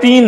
3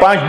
5